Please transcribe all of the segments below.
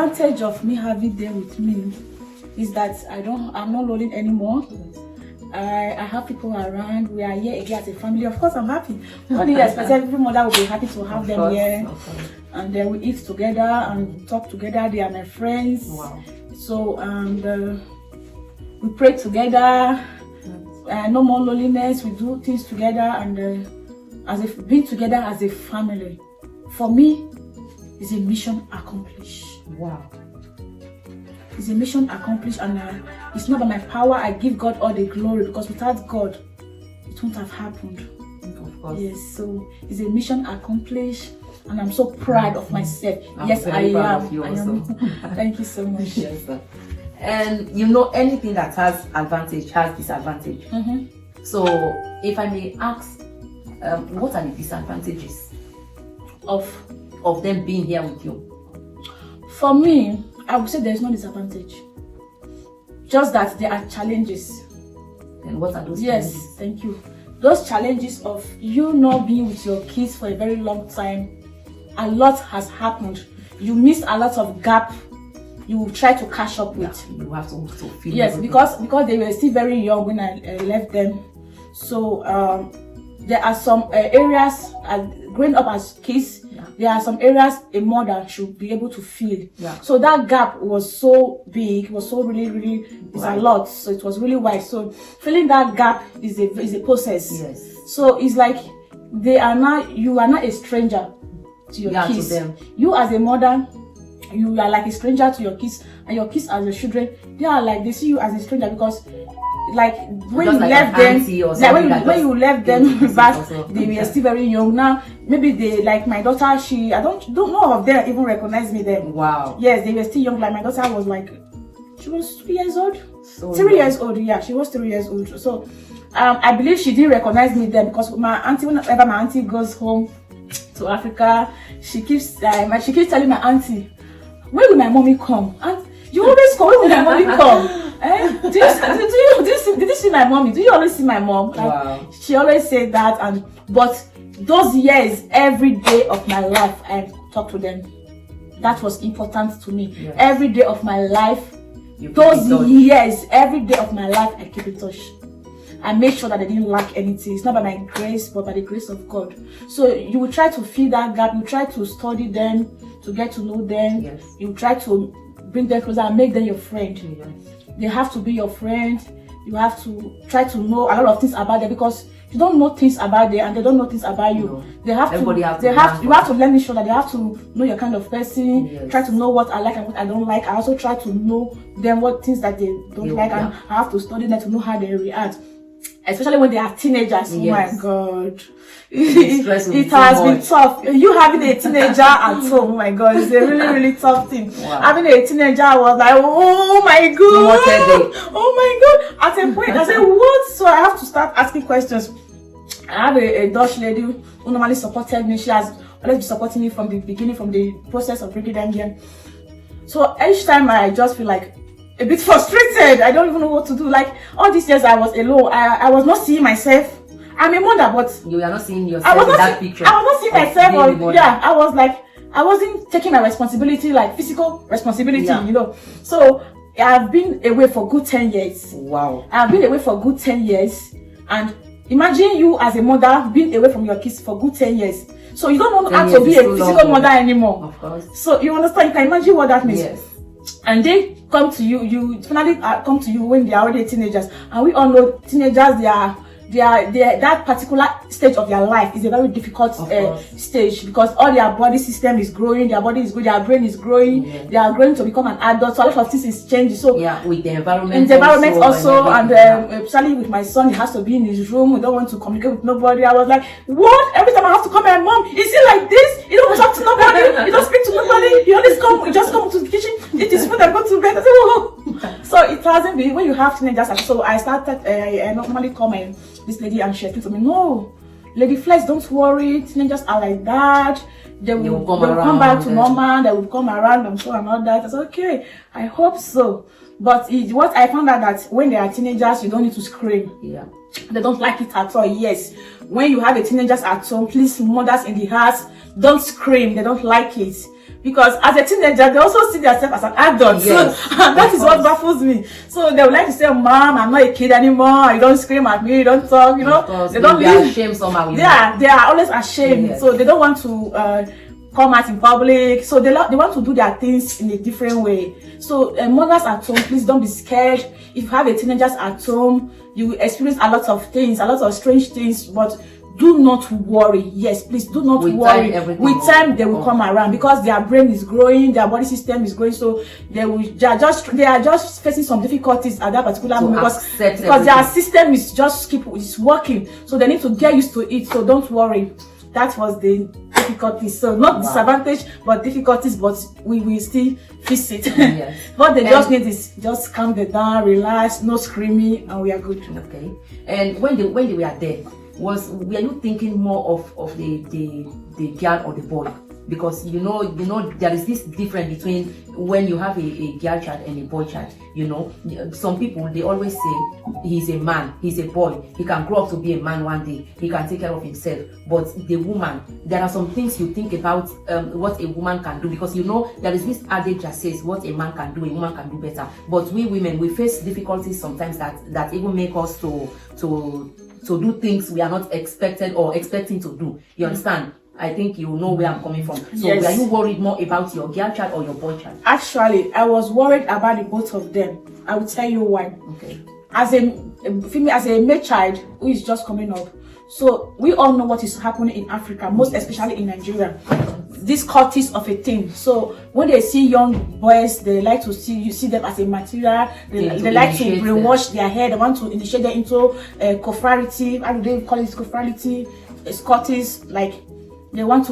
advantage of me having them with me is that I'm not lonely anymore. I have people around. We are here again as a family. Of course, I'm happy. Only especially every mother will be happy to have them here. And then we eat together and talk together. They are my friends. Wow. So we pray together. No more loneliness. We do things together, and as if being together as a family, for me, is a mission accomplished. Wow. It's a mission accomplished, and it's not by my power. I give God all the glory, because without God, it wouldn't have happened. Of course. Yes, so it's a mission accomplished, and I'm so proud of myself. Yes, I am. Of you I also. am. Thank you so much. Yes, sir. And you know, anything that has advantage has disadvantage. So, if I may ask, what are the disadvantages of them being here with you? For me, I would say there's no disadvantage. Just that there are challenges. And what are those Yes, challenges? thank you. Those challenges of you not being with your kids for a very long time, a lot has happened. You missed a lot of gap you will try to catch up with. Yeah, you have to feel. Yes, because they were still very young when I left them. So there are some areas, growing up as kids, there are some areas a mother should be able to feel. Yeah. So that gap was so big, it was so really, it's a lot. So it was really wide. So filling that gap is a process. Yes. So it's like you are not a stranger to your kids. To them. You as a mother, you are like a stranger to your kids, and your kids as your children, they see you as a stranger, because like when you left them, when you left them back, they were still very young. Now maybe they, like my daughter, I don't know of them even recognize me then. Wow. Yes, they were still young. Like my daughter was like, she was 3 years old. So 3 years old, yeah, she was 3 years old. So I believe she didn't recognize me then, because my auntie, whenever my auntie goes home to Africa, she keeps telling my auntie, when will my mommy come? And you always come. When will my mommy come? Did you see my mommy? Do you always see my mom? Wow. She always said that, but those years, every day of my life, I talk to them. That was important to me. Yes. Every day of my life, those years, every day of my life, I keep in touch. I make sure that they didn't lack anything. It's not by my grace, but by the grace of God. So you will try to fill that gap. You try to study them, to get to know them. Yes. You try to bring them closer and make them your friend. Yes. They have to be your friend. You have to try to know a lot of things about them, because you don't know things about them and they don't know things about you. No. You have to learn each other. They have to know your kind of person. Yes. Try to know what I like and what I don't like. I also try to know them, what things that they don't like, and I have to study them to know how they react. Especially when they are teenagers. Yes. Oh my God. It has been tough. You having a teenager at home, oh my God, it's a really tough thing. Wow. Having a teenager, I was like, oh my God. Oh my God. At a point, I said, what? So I have to start asking questions. I have a Dutch lady who normally supported me. She has always been supporting me from the beginning, from the process of bringing them here. So each time I just feel like a bit frustrated. I don't even know what to do. Like all these years I was alone. I was not seeing myself. I'm a mother, but you are not seeing yourself in that picture. I was not seeing myself. I was like, I wasn't taking my responsibility, like physical responsibility, you know. So I've been away for good 10 years. Wow. I've been away for good 10 years. And imagine you as a mother being away from your kids for good 10 years. So you don't know how to be a physical mother anymore. Of course. So you understand, you can imagine what that means. Yes. And they come to you, you finally come to you when they are already teenagers. And we all know teenagers, they are that particular stage of their life is a very difficult stage, because all their body system is growing, their body is growing, their brain is growing, they are growing to become an adult. So a lot of things is changing. So with the environment, and especially with my son, he has to be in his room. We don't want to communicate with nobody. I was like, what? Every time I have to call my mom, is he like this? He don't talk to nobody. He don't speak to nobody. He just come to the kitchen, eat his food and go to bed. I said, oh. So it hasn't been when you have teenagers. So I started. I normally call this lady, and she explained to me, no, Lady Flex, don't worry. Teenagers are like that. they will come back to normal, they will come around, I'm sure, and all that. I said, okay, I hope so. But what I found out that when they are teenagers, you don't need to scream. Yeah. They don't like it at all. Yes. When you have a teenagers at home, please, mothers in the house, don't scream. They don't like it. Because as a teenager, they also see themselves as an adult. Yes, so that is what baffles me. So they would like to say, Mom, I'm not a kid anymore. You don't scream at me. You don't talk. You know, they don't be ashamed somehow. They are always ashamed. Yes. So they don't want to come out in public. So they want to do their things in a different way. So mothers at home, please don't be scared. If you have a teenagers at home, you will experience a lot of things, a lot of strange things, but do not worry. Yes, please do not worry. With time, they will come around because their brain is growing, their body system is growing. So they are just facing some difficulties at that particular moment because their system is just is working. So they need to get used to it. So don't worry. That was the difficulties. So not disadvantage, but difficulties. But we will still face it. Yes. What they just need is just calm them down, relax, no screaming, and we are good. Okay. And when they were there, were you thinking more of the girl or the boy? Because you know there is this difference between when you have a girl child and a boy child. You know, some people, they always say he's a man, he's a boy, he can grow up to be a man one day, he can take care of himself. But the woman, there are some things you think about what a woman can do, because you know there is this adage that says what a man can do, a woman can do better. But we women, we face difficulties sometimes that even make us to do things we are not expected or expecting to do. You understand? I think you know where I'm coming from. So yes. Were you worried more about your girl child or your boy child? Actually, I was worried about the both of them. I will tell you why. Okay. As a female, as a male child who is just coming up, so we all know what is happening in Africa, most especially in Nigeria. This cultist of a thing. So when they see young boys, they like to see them as a material. They like to brainwash their hair. They want to initiate them into cofraternity. How do they call it? Cofraternity, Scottish, like. They will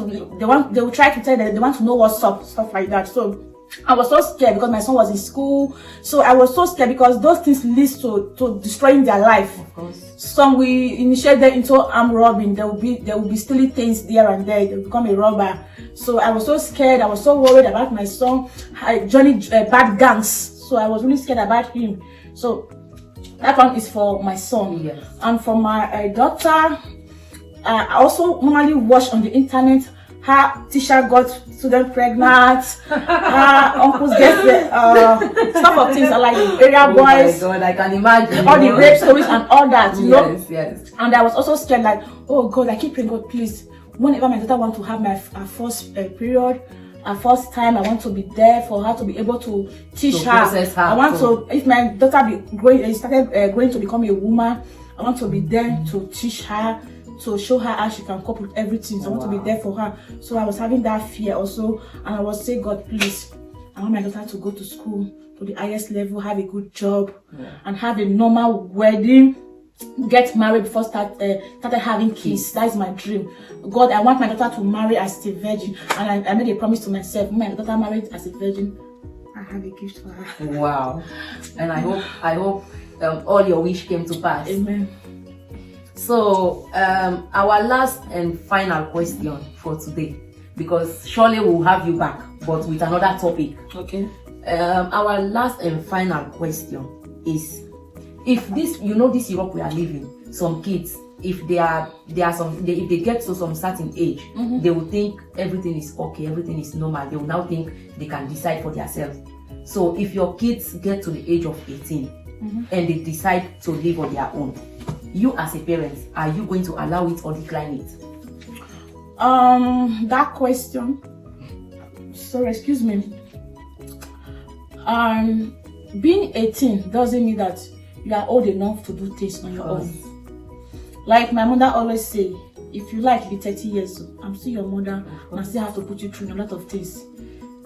try to tell them they want to know what's up, stuff like that. So I was so scared because my son was in school. So I was so scared because those things lead to destroying their life. Of course. Some we initiate them into armed robbing. There will be stealing things here and there. They will become a robber. So I was so scared. I was so worried about my son joining bad gangs. So I was really scared about him. So that one is for my son. Yes. And for my daughter, I also normally watch on the internet her teacher got student pregnant, her uncles get stuff of things like area boys. Oh my God, I can imagine. All the rape stories and all that, you know? Yes. And I was also scared, like, oh God, I keep praying, God, please, whenever my daughter wants to have her first period, her first time, I want to be there for her to be able to teach her. I want to, if my daughter started growing to become a woman, I want to be there to teach her, to show her how she can cope with everything. So I want to be there for her. So I was having that fear also, and I was saying, God, please, I want my daughter to go to school to the highest level, have a good job, and have a normal wedding, get married before started having kids. That is my dream. God, I want my daughter to marry as a virgin, and I made a promise to myself, when my daughter married as a virgin, I have a gift for her. Wow. And I hope all your wish came to pass. Amen. So our last and final question for today, because surely we'll have you back, but with another topic. Okay. Our last and final question is, if this Europe we are living, some kids, if if they get to some certain age, they will think everything is okay, everything is normal. They will now think they can decide for themselves. So if your kids get to the age of 18 and they decide to live on their own, you as a parent, are you going to allow it or decline it? That question. Sorry, excuse me. Being 18 doesn't mean that you are old enough to do things on your own. Like my mother always say, if you like, be 30 years old, I'm still your mother, and I still have to put you through a lot of things.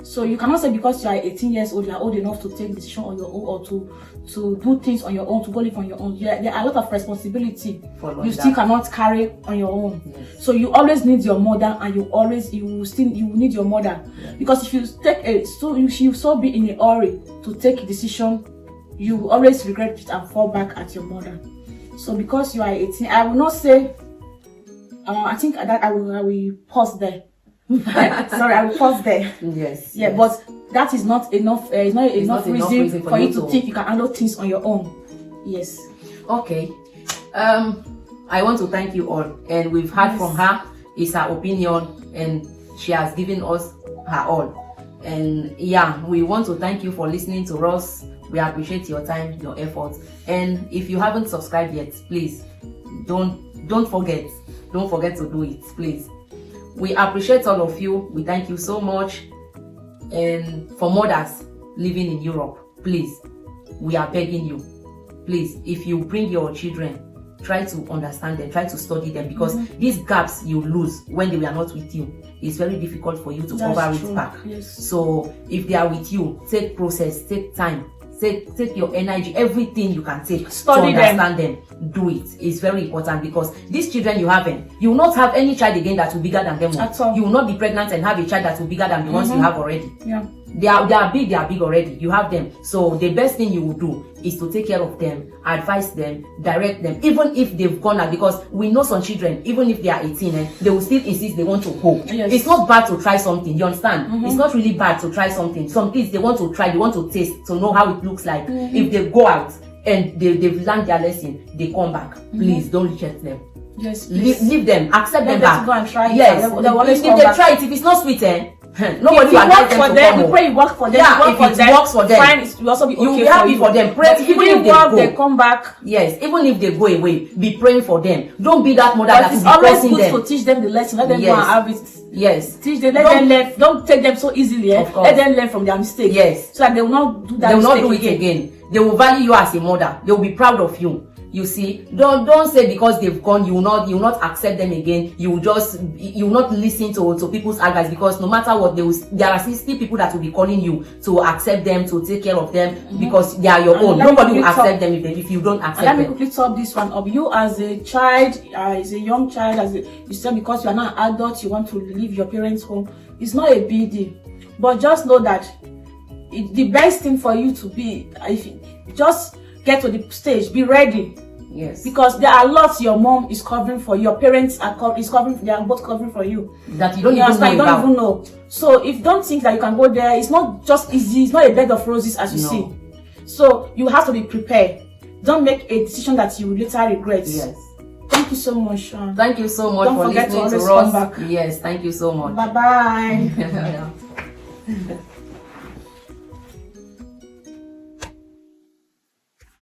So you cannot say because you are 18 years old, you are old enough to take decision on your own or to do things on your own, to go live on your own. There are a lot of responsibility you still cannot carry on your own. Yes. So you always need your mother, and you will need your mother. Yeah. Because if you take you so be in a hurry to take a decision, you will always regret it and fall back at your mother. So because you are 18, I will not say. I think that I will pause there. Sorry, I will pause there. Yes. Yeah, yes. but that is not enough. It's not enough not enough reason reason for you to think you can handle things on your own. Yes. Okay. I want to thank you all, and we've heard from her. It's her opinion, and she has given us her all. And yeah, we want to thank you for listening to us. We appreciate your time, your effort. And if you haven't subscribed yet, please don't forget to do it, please. We appreciate all of you. We thank you so much. And for mothers living in Europe, please, we are begging you, please, if you bring your children, try to understand them, try to study them, because these gaps you lose when they were not with you, it's very difficult for you to cover it back. Yes. So if they are with you, take process, take time, take your energy, everything you can take Study to understand them. Do it. It's very important, because these children you have, you will not have any child again that will be bigger than them. At all. You will not be pregnant and have a child that will be bigger than the ones you have already. Yeah. They are big already. You have them. So the best thing you will do is to take care of them, advise them, direct them, even if they've gone out, because we know some children, even if they are 18, they will still insist they want to go. Yes. It's not bad to try something, you understand? It's not really bad to try something. Some kids, they want to try, they want to taste, to know how it looks like. If they go out and they've learned their lesson, they come back. Please don't reject them. Yes, Leave them, accept them Let them back. go and try it. Yes, They'll always if come they back. try it, if it's not sweet, nobody If will it advise works them for to them, come we home. pray it works for them. Yeah, If it works if it works for them, fine, it will also be okay. You'll be happy for them. Pray, But if even it if didn't work, they they come back. Yes, even if they go away, be praying for them. Don't be that mother But that it's will be always pressing good them. to teach them the lesson. Let them go Yes. and have it. Yes, Teach them. Let them learn. Don't take them so easily. Of course. Let them learn from their mistakes. Yes. So that they will not do that. they will not mistake do it again. They will value you as a mother. They will be proud of you. You see, don't say because they've gone, you will not accept them again. You will not listen to people's advice, because no matter what, there are still people that will be calling you to accept them, to take care of them, because they are your And own. let me Nobody will quickly accept them if you don't accept And let me them. quickly top this one up. You as a child, as a young child, you said because you are not an adult, you want to leave your parents' home. It's not a big deal, but just know that the best thing for you to be, if you just get to the stage, be ready. Yes. Because there are lots your mom is covering for you, your parents is covering, they are both covering for you. That you don't You even know understand? You don't about. even know. So if don't think that you can go there, it's not just easy, it's not a bed of roses as you No. see. So you have to be prepared. Don't make a decision that you will later regret. Yes. Thank you so much. Thank you so much Don't for forget to listening to always come us. back. Yes, thank you so much. Bye bye.